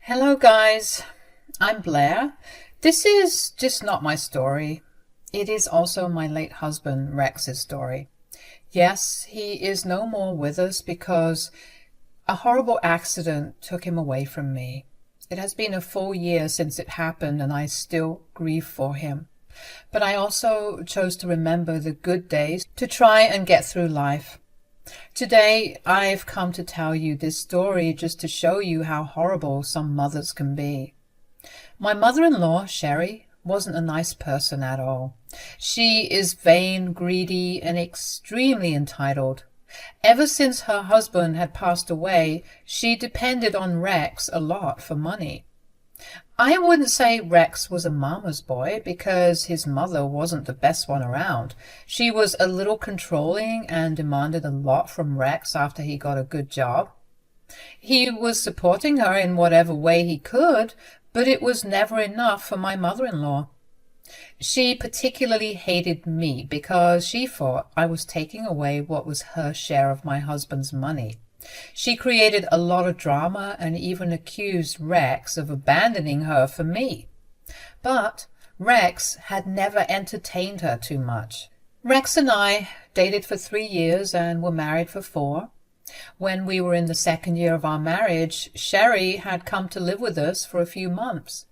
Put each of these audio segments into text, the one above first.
Hello guys, I'm Blair. This is just not my story. It is also my late husband Rex's story. Yes, he is no more with us because a horrible accident took him away from me. It has been a full year since it happened and I still grieve for him. But I also chose to remember the good days to try and get through life. Today, I've come to tell you this story just to show you how horrible some mothers can be. My mother-in-law, Sherry, wasn't a nice person at all. She is vain, greedy, and extremely entitled. Ever since her husband had passed away, she depended on Rex a lot for money. I wouldn't say Rex was a mama's boy because his mother wasn't the best one around. She was a little controlling and demanded a lot from Rex after he got a good job. He was supporting her in whatever way he could, but it was never enough for my mother-in-law. She particularly hated me because she thought I was taking away what was her share of my husband's money. She created a lot of drama and even accused Rex of abandoning her for me. But Rex had never entertained her too much. Rex and I dated for 3 years and were married for 4. When we were in the 2nd year of our marriage, Sherry had come to live with us for a few months.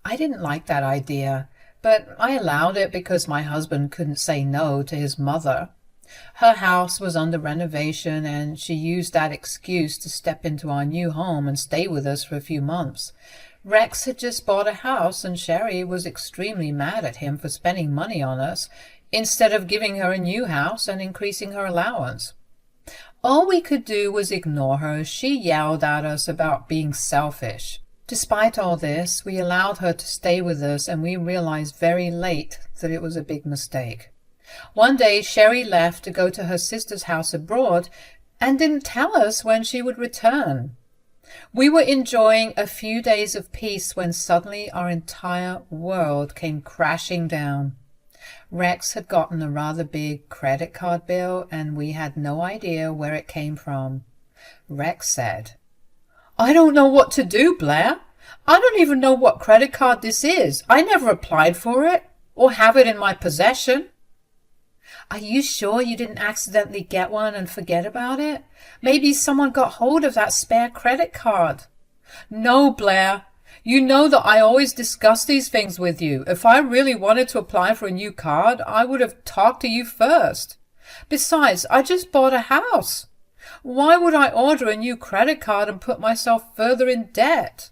I didn't like that idea, but I allowed it because my husband couldn't say no to his mother. Her house was under renovation, and she used that excuse to step into our new home and stay with us for a few months. Rex had just bought a house, and Sherry was extremely mad at him for spending money on us, instead of giving her a new house and increasing her allowance. All we could do was ignore her as she yelled at us about being selfish. Despite all this, we allowed her to stay with us, and we realized very late that it was a big mistake. One day Sherry left to go to her sister's house abroad and didn't tell us when she would return. We were enjoying a few days of peace when suddenly our entire world came crashing down. Rex had gotten a rather big credit card bill and we had no idea where it came from. Rex said, "I don't know what to do, Blair. I don't even know what credit card this is. I never applied for it or have it in my possession." "Are you sure you didn't accidentally get one and forget about it? Maybe someone got hold of that spare credit card." "No, Blair. You know that I always discuss these things with you. If I really wanted to apply for a new card, I would have talked to you first. Besides, I just bought a house. Why would I order a new credit card and put myself further in debt?"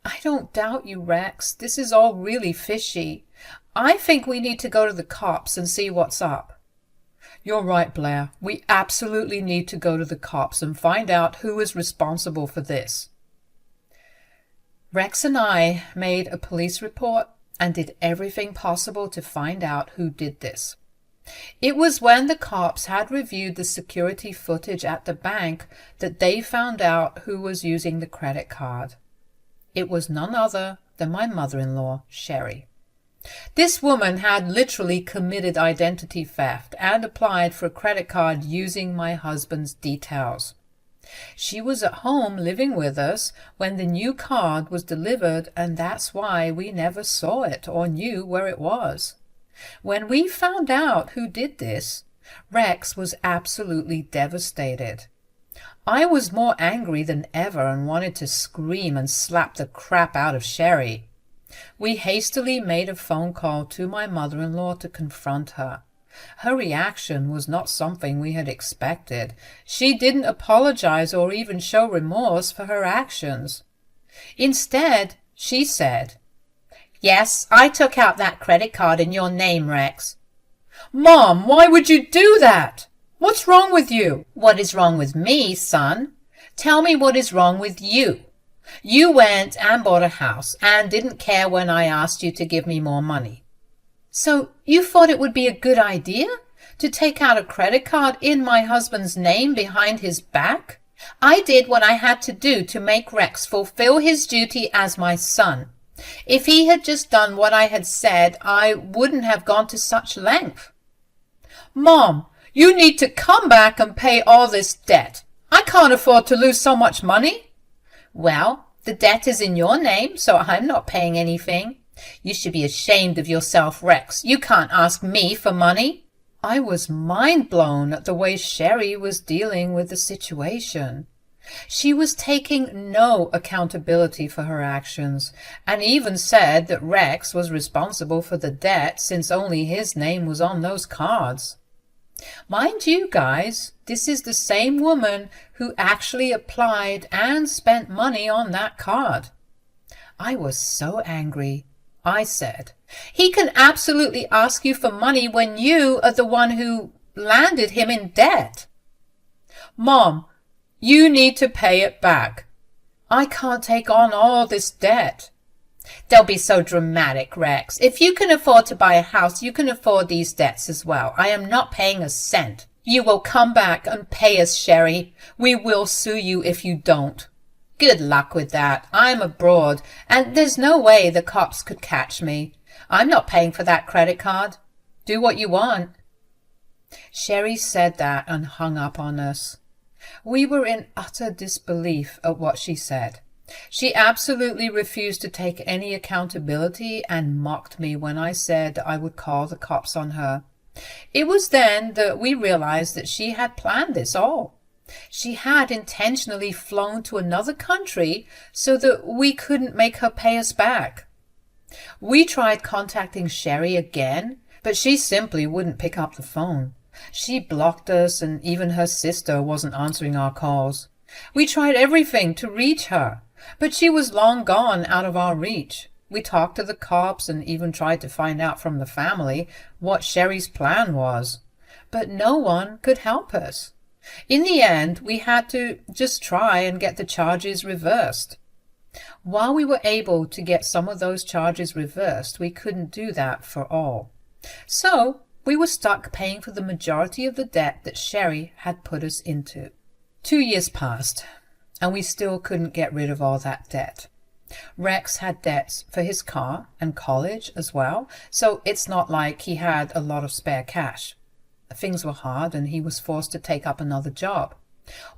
"I don't doubt you, Rex. This is all really fishy. I think we need to go to the cops and see what's up." "You're right, Blair. We absolutely need to go to the cops and find out who is responsible for this." Rex and I made a police report and did everything possible to find out who did this. It was when the cops had reviewed the security footage at the bank that they found out who was using the credit card. It was none other than my mother-in-law, Sherry. This woman had literally committed identity theft and applied for a credit card using my husband's details. She was at home living with us when the new card was delivered, and that's why we never saw it or knew where it was. When we found out who did this, Rex was absolutely devastated. I was more angry than ever and wanted to scream and slap the crap out of Sherry. We hastily made a phone call to my mother-in-law to confront her. Her reaction was not something we had expected. She didn't apologize or even show remorse for her actions. Instead, she said, "Yes, I took out that credit card in your name, Rex." "Mom, why would you do that? What's wrong with you?" "What is wrong with me, son? Tell me what is wrong with you. You went and bought a house and didn't care when I asked you to give me more money. So you thought it would be a good idea to take out a credit card in my husband's name behind his back? I did what I had to do to make Rex fulfill his duty as my son. If he had just done what I had said, I wouldn't have gone to such length." "Mom, you need to come back and pay all this debt. I can't afford to lose so much money." "Well, The debt is in your name, so I'm not paying anything. You should be ashamed of yourself, Rex. You can't ask me for money." I was mind blown at the way Sherry was dealing with the situation. She was taking no accountability for her actions, and even said that Rex was responsible for the debt since only his name was on those cards. Mind you, guys, this is the same woman who actually applied and spent money on that card. I was so angry. I said, "He can absolutely ask you for money when you are the one who landed him in debt." "Mom, you need to pay it back. I can't take on all this debt." "Don't be so dramatic, Rex. If you can afford to buy a house, you can afford these debts as well. I am not paying a cent." "You will come back and pay us, Sherry. We will sue you if you don't." "Good luck with that. I'm abroad, and there's no way the cops could catch me. I'm not paying for that credit card. Do what you want." Sherry said that and hung up on us. We were in utter disbelief at what she said. She absolutely refused to take any accountability and mocked me when I said I would call the cops on her. It was then that we realized that she had planned this all. She had intentionally flown to another country so that we couldn't make her pay us back. We tried contacting Sherry again, but she simply wouldn't pick up the phone. She blocked us, and even her sister wasn't answering our calls. We tried everything to reach her, but she was long gone out of our reach. We talked to the cops and even tried to find out from the family what Sherry's plan was, but no one could help us. In the end, we had to just try and get the charges reversed. While we were able to get some of those charges reversed, we couldn't do that for all. So we were stuck paying for the majority of the debt that Sherry had put us into. 2 years passed, and we still couldn't get rid of all that debt. Rex had debts for his car and college as well, so it's not like he had a lot of spare cash. Things were hard, and he was forced to take up another job.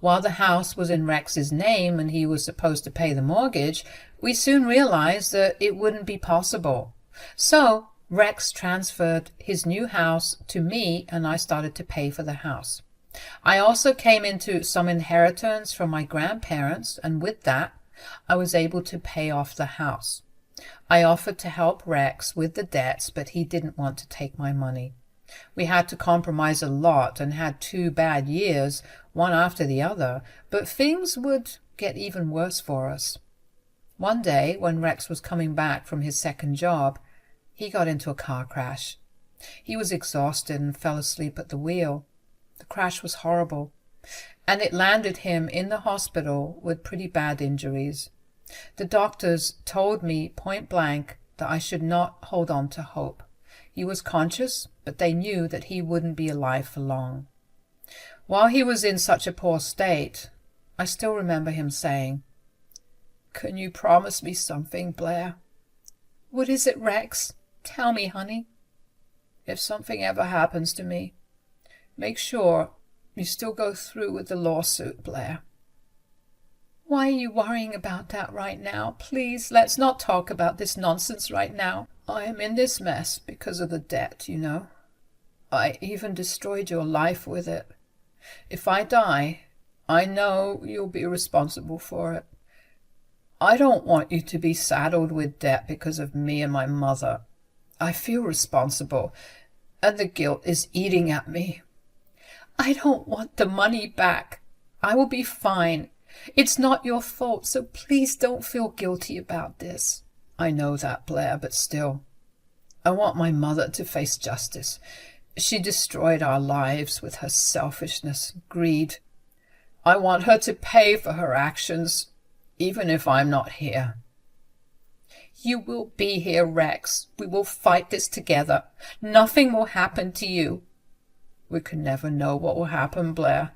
While the house was in Rex's name and he was supposed to pay the mortgage, we soon realized that it wouldn't be possible. So Rex transferred his new house to me, and I started to pay for the house. I also came into some inheritance from my grandparents, and with that, I was able to pay off the house. I offered to help Rex with the debts, but he didn't want to take my money. We had to compromise a lot and had 2 bad years, one after the other, but things would get even worse for us. One day, when Rex was coming back from his second job, he got into a car crash. He was exhausted and fell asleep at the wheel. The crash was horrible, and it landed him in the hospital with pretty bad injuries. The doctors told me point blank that I should not hold on to hope. He was conscious, but they knew that he wouldn't be alive for long. While he was in such a poor state, I still remember him saying, "Can you promise me something, Blair?" "What is it, Rex? Tell me, honey." "If something ever happens to me, make sure you still go through with the lawsuit, Blair." "Why are you worrying about that right now? Please, let's not talk about this nonsense right now. I am in this mess because of the debt, you know. I even destroyed your life with it. If I die, I know you'll be responsible for it. I don't want you to be saddled with debt because of me and my mother. I feel responsible, and the guilt is eating at me. I don't want the money back. I will be fine. It's not your fault, so please don't feel guilty about this." "I know that, Blair, but still, I want my mother to face justice. She destroyed our lives with her selfishness, greed. I want her to pay for her actions, even if I'm not here." "You will be here, Rex. We will fight this together. Nothing will happen to you." "We can never know what will happen, Blair.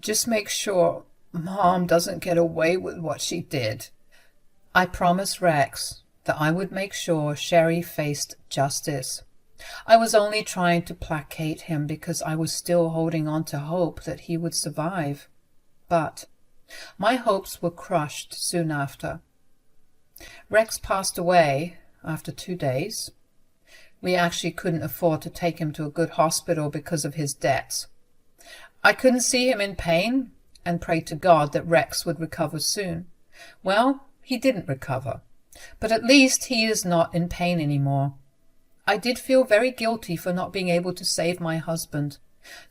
Just make sure Mom doesn't get away with what she did." I promised Rex that I would make sure Sherry faced justice. I was only trying to placate him because I was still holding on to hope that he would survive. But my hopes were crushed soon after. Rex passed away after 2 days. We actually couldn't afford to take him to a good hospital because of his debts. I couldn't see him in pain and prayed to God that Rex would recover soon. Well, he didn't recover, but at least he is not in pain anymore. I did feel very guilty for not being able to save my husband.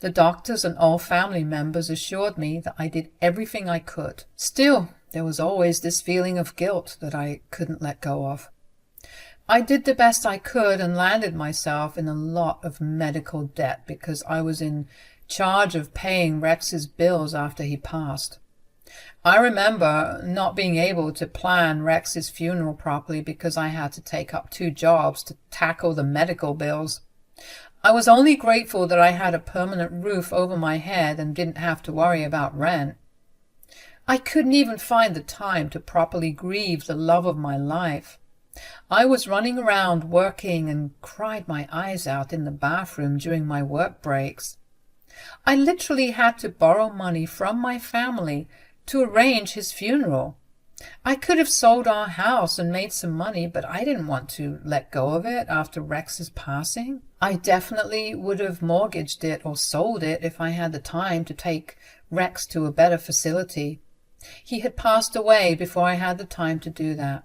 The doctors and all family members assured me that I did everything I could. Still, there was always this feeling of guilt that I couldn't let go of. I did the best I could and landed myself in a lot of medical debt because I was in charge of paying Rex's bills after he passed. I remember not being able to plan Rex's funeral properly because I had to take up 2 jobs to tackle the medical bills. I was only grateful that I had a permanent roof over my head and didn't have to worry about rent. I couldn't even find the time to properly grieve the love of my life. I was running around working and cried my eyes out in the bathroom during my work breaks. I literally had to borrow money from my family to arrange his funeral. I could have sold our house and made some money, but I didn't want to let go of it after Rex's passing. I definitely would have mortgaged it or sold it if I had the time to take Rex to a better facility. He had passed away before I had the time to do that.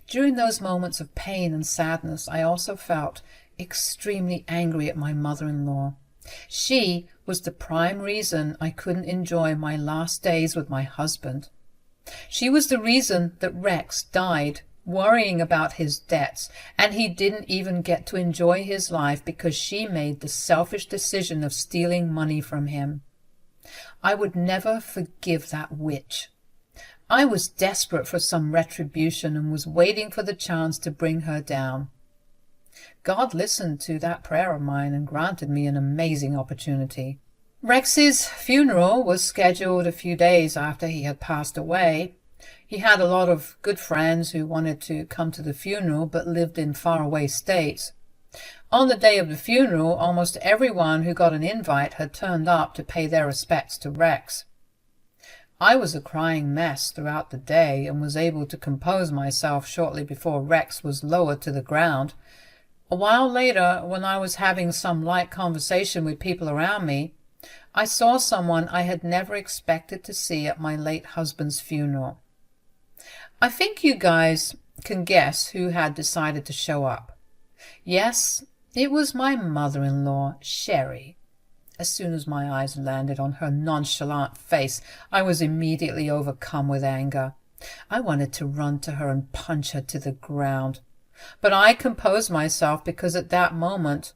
During those moments of pain and sadness, I also felt extremely angry at my mother-in-law. She was the prime reason I couldn't enjoy my last days with my husband. She was the reason that Rex died worrying about his debts, and he didn't even get to enjoy his life because she made the selfish decision of stealing money from him. I would never forgive that witch. I was desperate for some retribution and was waiting for the chance to bring her down. God listened to that prayer of mine and granted me an amazing opportunity. Rex's funeral was scheduled a few days after he had passed away. He had a lot of good friends who wanted to come to the funeral but lived in faraway states. On the day of the funeral, almost everyone who got an invite had turned up to pay their respects to Rex. I was a crying mess throughout the day and was able to compose myself shortly before Rex was lowered to the ground. A while later, when I was having some light conversation with people around me, I saw someone I had never expected to see at my late husband's funeral. I think you guys can guess who had decided to show up. Yes, it was my mother-in-law, Sherry. As soon as my eyes landed on her nonchalant face, I was immediately overcome with anger. I wanted to run to her and punch her to the ground. But I composed myself because at that moment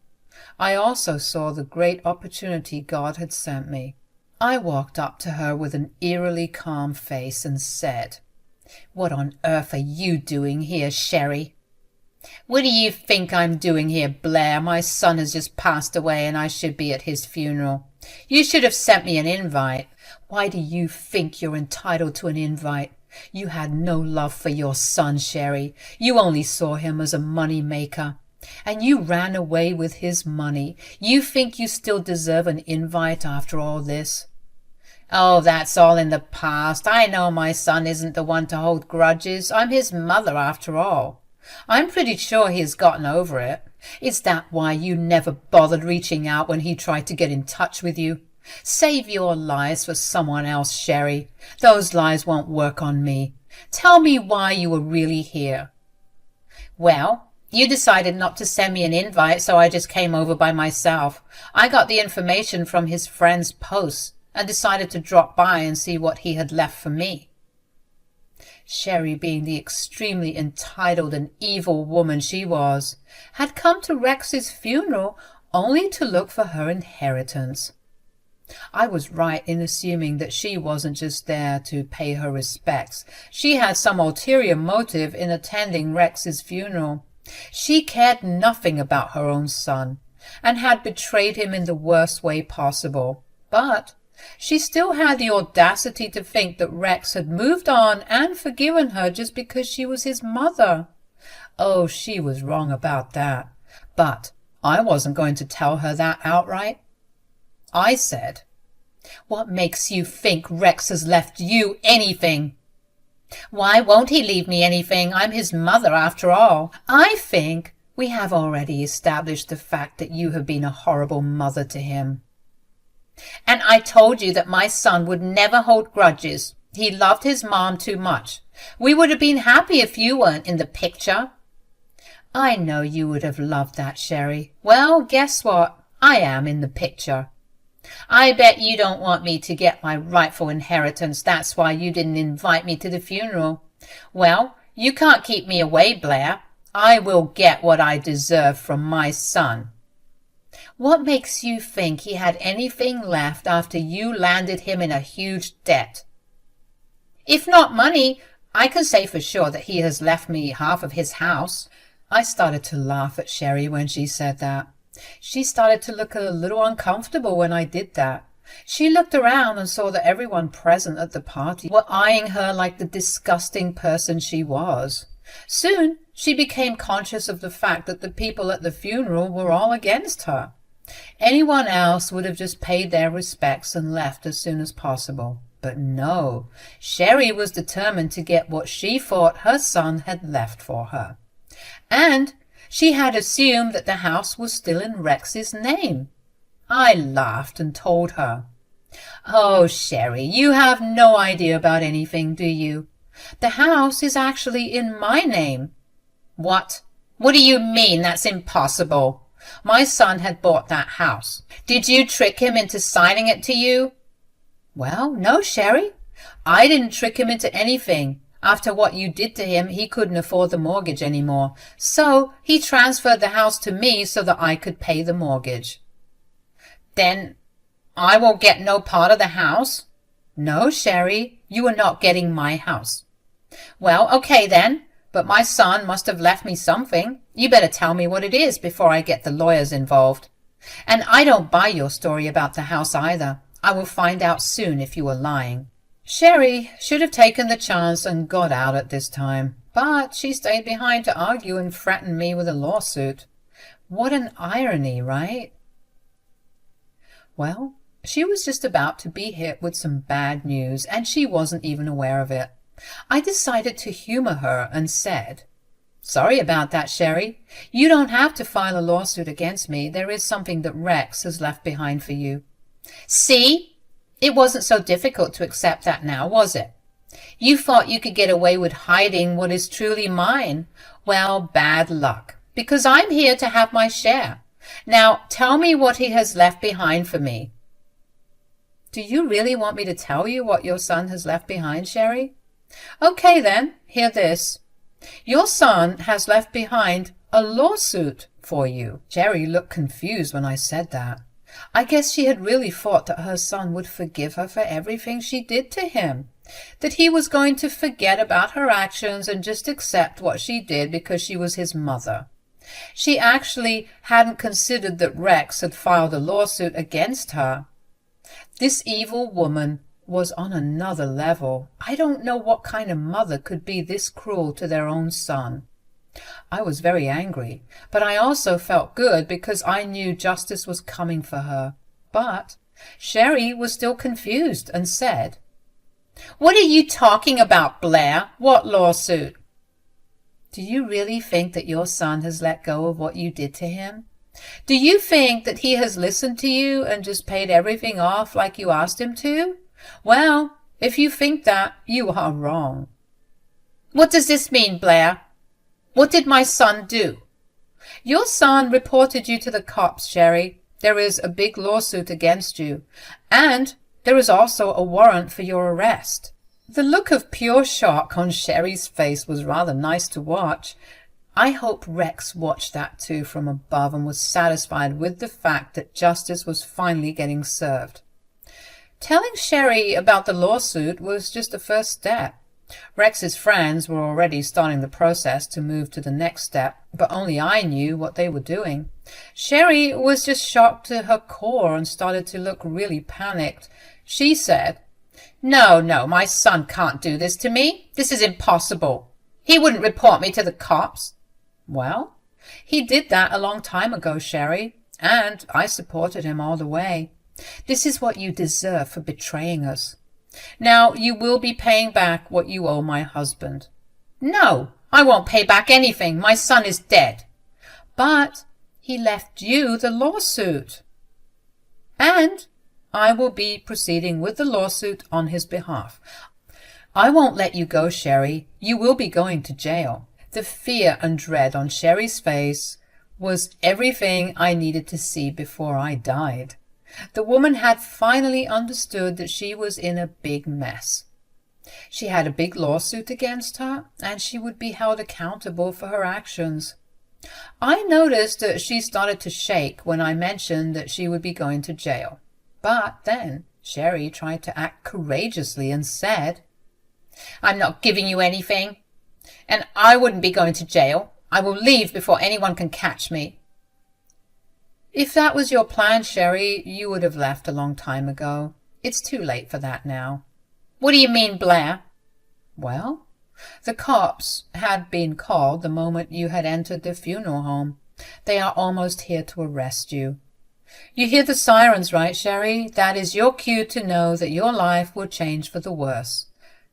I also saw the great opportunity God had sent me. I walked up to her with an eerily calm face and said, "What on earth are you doing here, Sherry?" "What do you think I'm doing here, Blair? My son has just passed away and I should be at his funeral. You should have sent me an invite." "Why do you think you're entitled to an invite? You had no love for your son, Sherry. You only saw him as a money maker. And you ran away with his money. You think you still deserve an invite after all this?" "Oh, that's all in the past. I know my son isn't the one to hold grudges. I'm his mother after all. I'm pretty sure he has gotten over it. Is that why you never bothered reaching out when he tried to get in touch with you? Save your lies for someone else, Sherry. Those lies won't work on me. Tell me why you were really here." "Well, you decided not to send me an invite, so I just came over by myself. I got the information from his friend's posts and decided to drop by and see what he had left for me." Sherry, being the extremely entitled and evil woman she was, had come to Rex's funeral only to look for her inheritance. I was right in assuming that she wasn't just there to pay her respects. She had some ulterior motive in attending Rex's funeral. She cared nothing about her own son, and had betrayed him in the worst way possible. But she still had the audacity to think that Rex had moved on and forgiven her just because she was his mother. Oh, she was wrong about that. But I wasn't going to tell her that outright. I said, "What makes you think Rex has left you anything?" Why won't he leave me anything? I'm his mother after all. I think we have already established the fact that you have been a horrible mother to him. And I told you that my son would never hold grudges. He loved his mom too much. We would have been happy if you weren't in the picture. I know you would have loved that, Sherry. Well, guess what? I am in the picture. I bet you don't want me to get my rightful inheritance. That's why you didn't invite me to the funeral. Well, you can't keep me away, Blair. I will get what I deserve from my son. What makes you think he had anything left after you landed him in a huge debt? If not money, I can say for sure that he has left me half of his house. I started to laugh at Sherry when she said that. She started to look a little uncomfortable when I did that. She looked around and saw that everyone present at the party were eyeing her like the disgusting person she was. Soon she became conscious of the fact that the people at the funeral were all against her. Anyone else would have just paid their respects and left as soon as possible. But no, Sherry was determined to get what she thought her son had left for her. And she had assumed that the house was still in Rex's name. I laughed and told her, "Oh, Sherry, you have no idea about anything, do you? The house is actually in my name." "What? What do you mean? That's impossible. My son had bought that house. Did you trick him into signing it to you?" "Well, no, Sherry. I didn't trick him into anything. After what you did to him, he couldn't afford the mortgage anymore. So he transferred the house to me so that I could pay the mortgage." "Then I will get no part of the house?" "No, Sherry, you are not getting my house." "Well, okay then. But my son must have left me something. You better tell me what it is before I get the lawyers involved. And I don't buy your story about the house either. I will find out soon if you are lying." Sherry should have taken the chance and got out at this time, but she stayed behind to argue and threaten me with a lawsuit. What an irony, right? Well, she was just about to be hit with some bad news, and she wasn't even aware of it. I decided to humor her and said, "Sorry about that, Sherry. You don't have to file a lawsuit against me. There is something that Rex has left behind for you." "See? It wasn't so difficult to accept that now, was it? You thought you could get away with hiding what is truly mine. Well, bad luck, because I'm here to have my share. Now tell me what he has left behind for me." "Do you really want me to tell you what your son has left behind, Sherry?" "Okay then, hear this. Your son has left behind a lawsuit for you." Sherry looked confused when I said that. I guess she had really thought that her son would forgive her for everything she did to him, that he was going to forget about her actions and just accept what she did because she was his mother. She actually hadn't considered that Rex had filed a lawsuit against her. This evil woman was on another level. I don't know what kind of mother could be this cruel to their own son. I was very angry, but I also felt good because I knew justice was coming for her. But Sherry was still confused and said, "What are you talking about, Blair? What lawsuit?" "Do you really think that your son has let go of what you did to him? Do you think that he has listened to you and just paid everything off like you asked him to? Well, if you think that, you are wrong." "What does this mean, Blair? What did my son do?" "Your son reported you to the cops, Sherry. There is a big lawsuit against you, and there is also a warrant for your arrest." The look of pure shock on Sherry's face was rather nice to watch. I hope Rex watched that too from above and was satisfied with the fact that justice was finally getting served. Telling Sherry about the lawsuit was just the first step. Rex's friends were already starting the process to move to the next step, but only I knew what they were doing. Sherry was just shocked to her core and started to look really panicked. She said, No, my son can't do this to me. This is impossible. He wouldn't report me to the cops." "Well, he did that a long time ago, Sherry, and I supported him all the way. This is what you deserve for betraying us. Now you will be paying back what you owe my husband." "No, I won't pay back anything. My son is dead." "But he left you the lawsuit." "And I will be proceeding with the lawsuit on his behalf. I won't let you go, Sherry. You will be going to jail." The fear and dread on Sherry's face was everything I needed to see before I died. The woman had finally understood that she was in a big mess. She had a big lawsuit against her, and she would be held accountable for her actions. I noticed that she started to shake when I mentioned that she would be going to jail. But then Sherry tried to act courageously and said, "I'm not giving you anything, and I wouldn't be going to jail. I will leave before anyone can catch me." "If that was your plan, Sherry, you would have left a long time ago. It's too late for that now." "What do you mean, Blair?" "Well, the cops had been called the moment you had entered the funeral home. They are almost here to arrest you. You hear the sirens, right, Sherry? That is your cue to know that your life will change for the worse.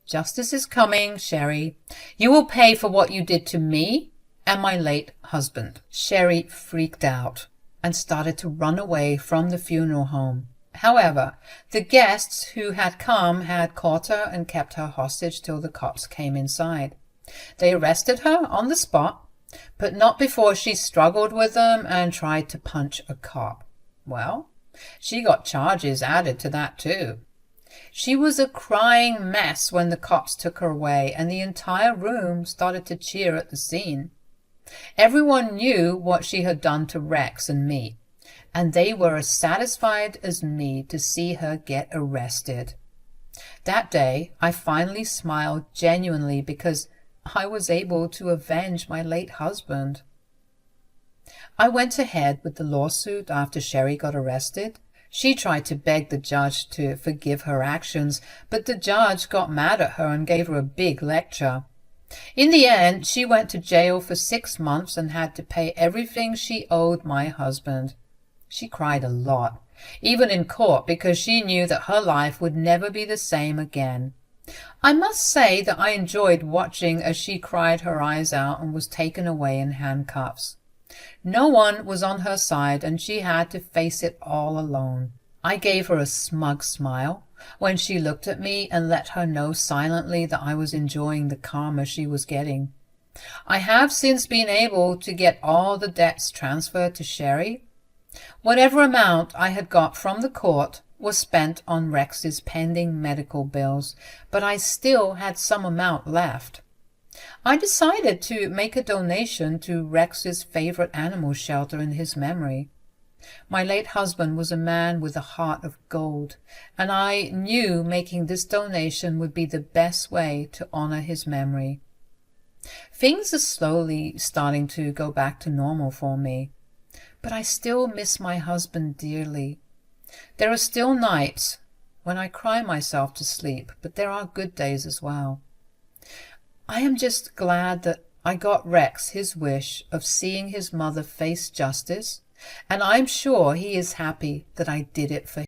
Justice is coming, Sherry. You will pay for what you did to me and my late husband." Sherry freaked out and started to run away from the funeral home. However, the guests who had come had caught her and kept her hostage till the cops came inside. They arrested her on the spot, but not before she struggled with them and tried to punch a cop. Well, she got charges added to that too. She was a crying mess when the cops took her away, and the entire room started to cheer at the scene. Everyone knew what she had done to Rex and me, and they were as satisfied as me to see her get arrested. That day I finally smiled genuinely because I was able to avenge my late husband. I went ahead with the lawsuit after Sherry got arrested. She tried to beg the judge to forgive her actions, but the judge got mad at her and gave her a big lecture. In the end, she went to jail for 6 months and had to pay everything she owed my husband. She cried a lot, even in court, because she knew that her life would never be the same again. I must say that I enjoyed watching as she cried her eyes out and was taken away in handcuffs. No one was on her side, and she had to face it all alone. I gave her a smug smile when she looked at me and let her know silently that I was enjoying the karma she was getting. I have since been able to get all the debts transferred to Sherry. Whatever amount I had got from the court was spent on Rex's pending medical bills, but I still had some amount left. I decided to make a donation to Rex's favorite animal shelter in his memory. My late husband was a man with a heart of gold, and I knew making this donation would be the best way to honor his memory. Things are slowly starting to go back to normal for me, but I still miss my husband dearly. There are still nights when I cry myself to sleep, but there are good days as well. I am just glad that I got Rex his wish of seeing his mother face justice, and I'm sure he is happy that I did it for him.